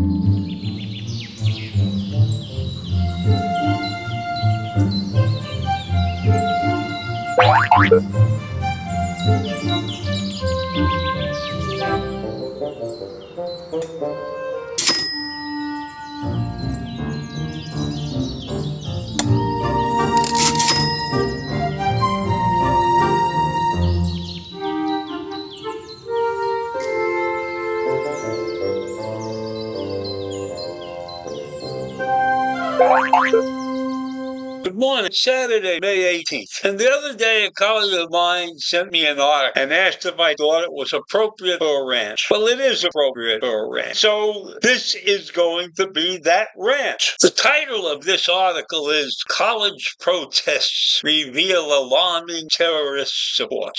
Good morning. Saturday, May 18th. And the other day, a colleague of mine sent me an article and asked if I thought it was appropriate for a ranch. Well, it is appropriate for a ranch. So this is going to be that ranch. The title of this article is College Protests Reveal Alarming Terrorist Support,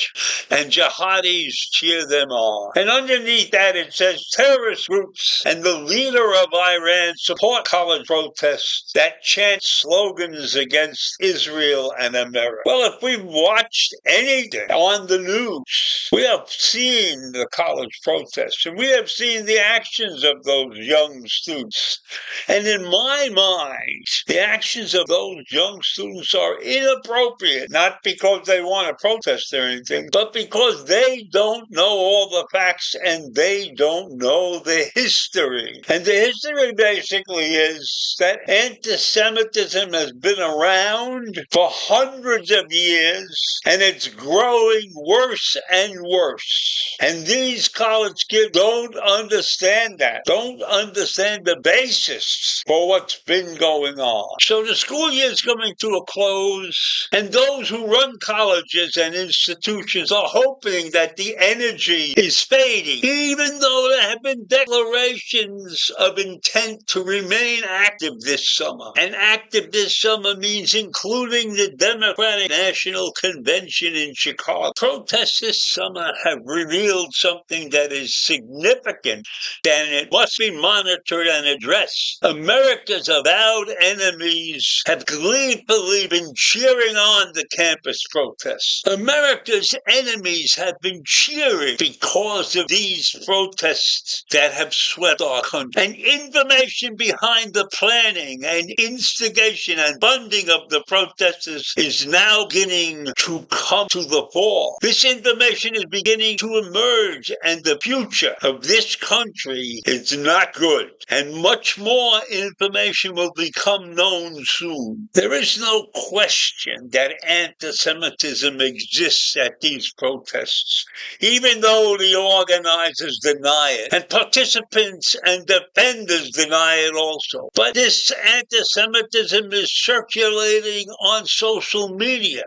and Jihadis Cheer Them On. And underneath that it says terrorist groups and the leader of Iran support college protests that chant slogans against Israel and America. Well, if we've watched anything on the news, we have seen the college protests and we have seen the actions of those young students. And in my mind, the actions of those young students are inappropriate, not because they want to protest or anything, but because they don't know all the facts and they don't know the history. And the history basically is that anti-Semitism has been around for hundreds of years, and it's growing worse and worse. And these college kids don't understand that, don't understand the basis for what's been going on. So the school year is coming to a close, and those who run colleges and institutions are hoping that the energy is fading, even though there have been declarations of intent to remain active this summer. And active this summer means including the Democratic National Convention in Chicago. Protests this summer have revealed something that is significant, and it must be monitored and addressed. America's avowed enemies have gleefully been cheering on the campus protests. America's enemies have been cheering because of these protests that have swept our country. And information behind the planning and instigation and funding of the protesters is now beginning to come to the fore. This information is beginning to emerge, and the future of this country is not good. And much more information will become known soon. There is no question that anti-Semitism exists at these protests, even though the organizers deny it, and participants and defenders deny it also. But this anti-Semitism is circulating on social media,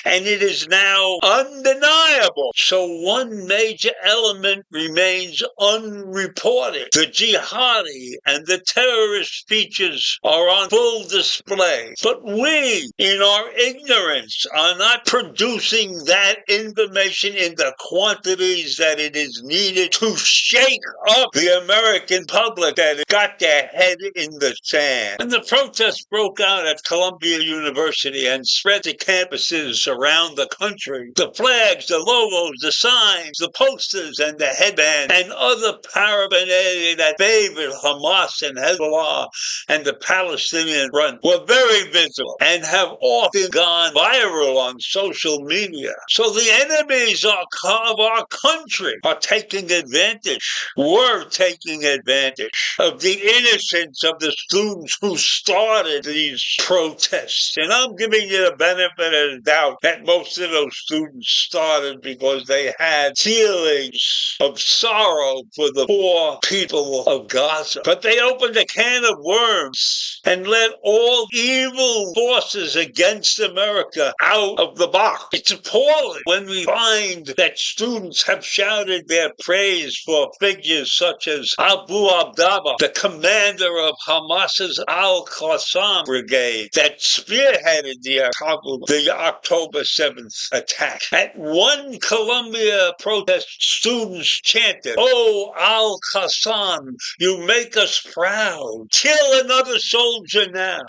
and it is now undeniable. So one major element remains unreported. The jihadi and the terrorist speeches are on full display. But we, in our ignorance, are not producing that information in the quantities that it is needed to shake up the American public that got their head in the sand. And the protests broke out at Columbia University and spread to campuses around the country. The flags, the logos, the signs, the posters, and the headband, and other paraphernalia that favored Hamas and Hezbollah and the Palestinian Front were very visible and have often gone viral on social media. So the enemies of our country are taking advantage, were taking advantage of the innocence of the students who started these protests. And I'm giving you the benefit of the doubt that most of those students started because they had feelings of sorrow for the poor people of Gaza. But they opened a can of worms and let all evil forces against America out of the box. It's appalling when we find that students have shouted their praise for figures such as Abu Abdallah, the commander of Hamas's Al-Qassam brigade that spearheaded the October October 7th attack. At one Columbia protest, students chanted, "Oh, Al-Qassam, you make us proud. Kill another soldier now."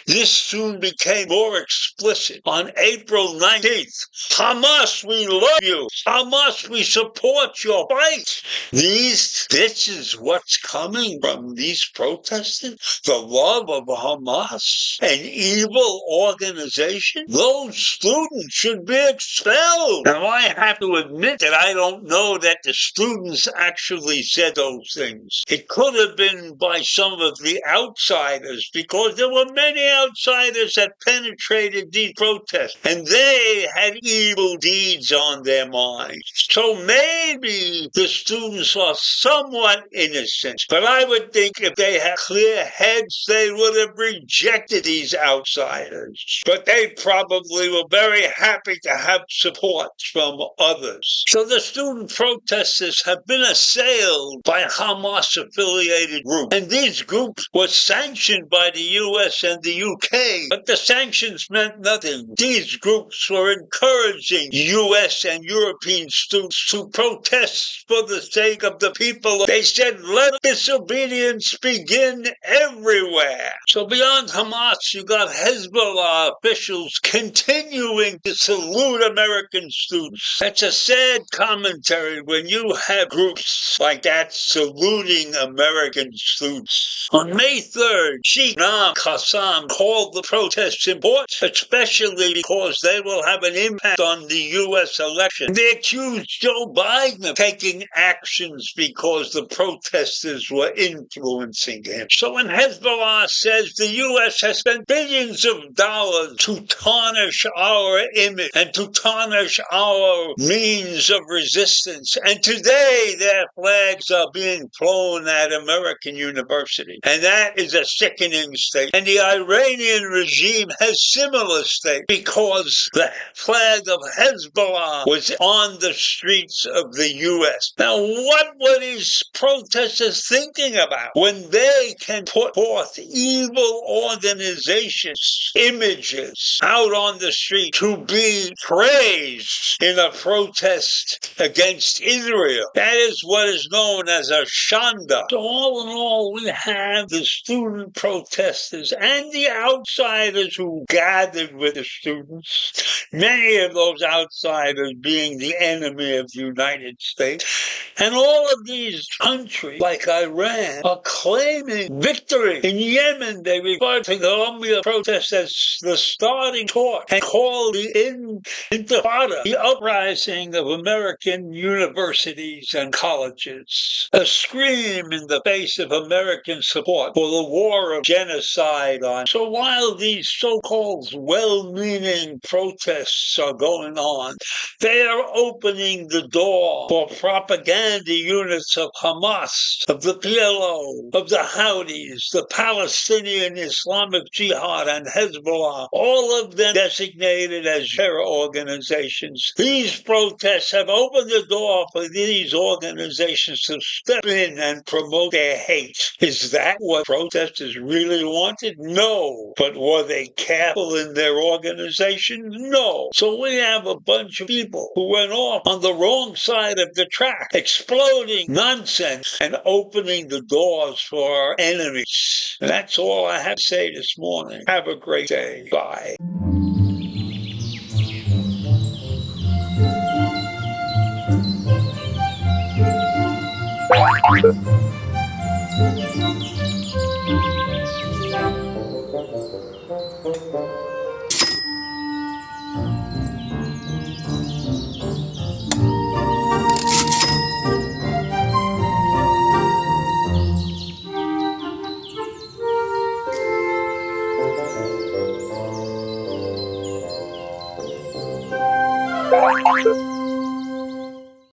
This soon became more explicit. On April 19th, "Hamas, we love you. Hamas, we support your fight." This is what's coming from these protesters? The love of Hamas, an evil organization? Those students should be expelled. Now, I have to admit that I don't know that the students actually said those things. It could have been by some of the outsiders, because there were many outsiders that penetrated these protests, and they had evil deeds on their minds. So maybe the students are somewhat innocent, but I would think if they had clear heads, they would have rejected these outsiders. But they probably were very happy to have support from others. So the student protesters have been assailed by Hamas-affiliated groups, and these groups were sanctioned by the U.S. and the U.K., but the sanctions meant nothing. These groups were encouraging U.S. and European students to protest for the sake of the people. They said, "Let disobedience begin everywhere." So beyond Hamas, you got Hezbollah officials continuing to salute American students. That's a sad commentary when you have groups like that saluting American students. On May 3rd, Sheikh Nam Qassam called the protests important, especially because they will have an impact on the U.S. election. They accused Joe Biden of taking actions because the protesters were influencing him. So when Hezbollah says the U.S. has spent billions of dollars to tarnish our image and to tarnish our means of resistance, and today their flags are being flown at American universities, and that is a sickening state. And the Iranian regime has similar state, because the flag of Hezbollah was on the streets of the U.S. Now, what were these protesters thinking about when they can put forth evil organizations' images out on the street to be praised in a protest against Israel? That is what is known as a shanda. So all in all, we have the student protesters and the outsiders who gathered with the students, many of those outsiders being the enemy of the United States. And all of these countries, like Iran, are claiming victory. In Yemen, they refer to Columbia protests as the starting torch and call the Intifada the uprising of American universities and colleges, a scream in the face of American support for the war of genocide on. So while these so-called well-meaning protests are going on, they are opening the door for propaganda units of Hamas, of the PLO, of the Houthis, the Palestinian Islamic Jihad, and Hezbollah, all of them designated as terror organizations. These protests have opened the door for these organizations to step in and promote their hate. Is that what protesters really wanted? No. But were they careful in their organization? No. So we have a bunch of people who went off on the wrong side of the track, exploding nonsense and opening the doors for our enemies. And that's all I have to say this morning. Have a great day. Bye.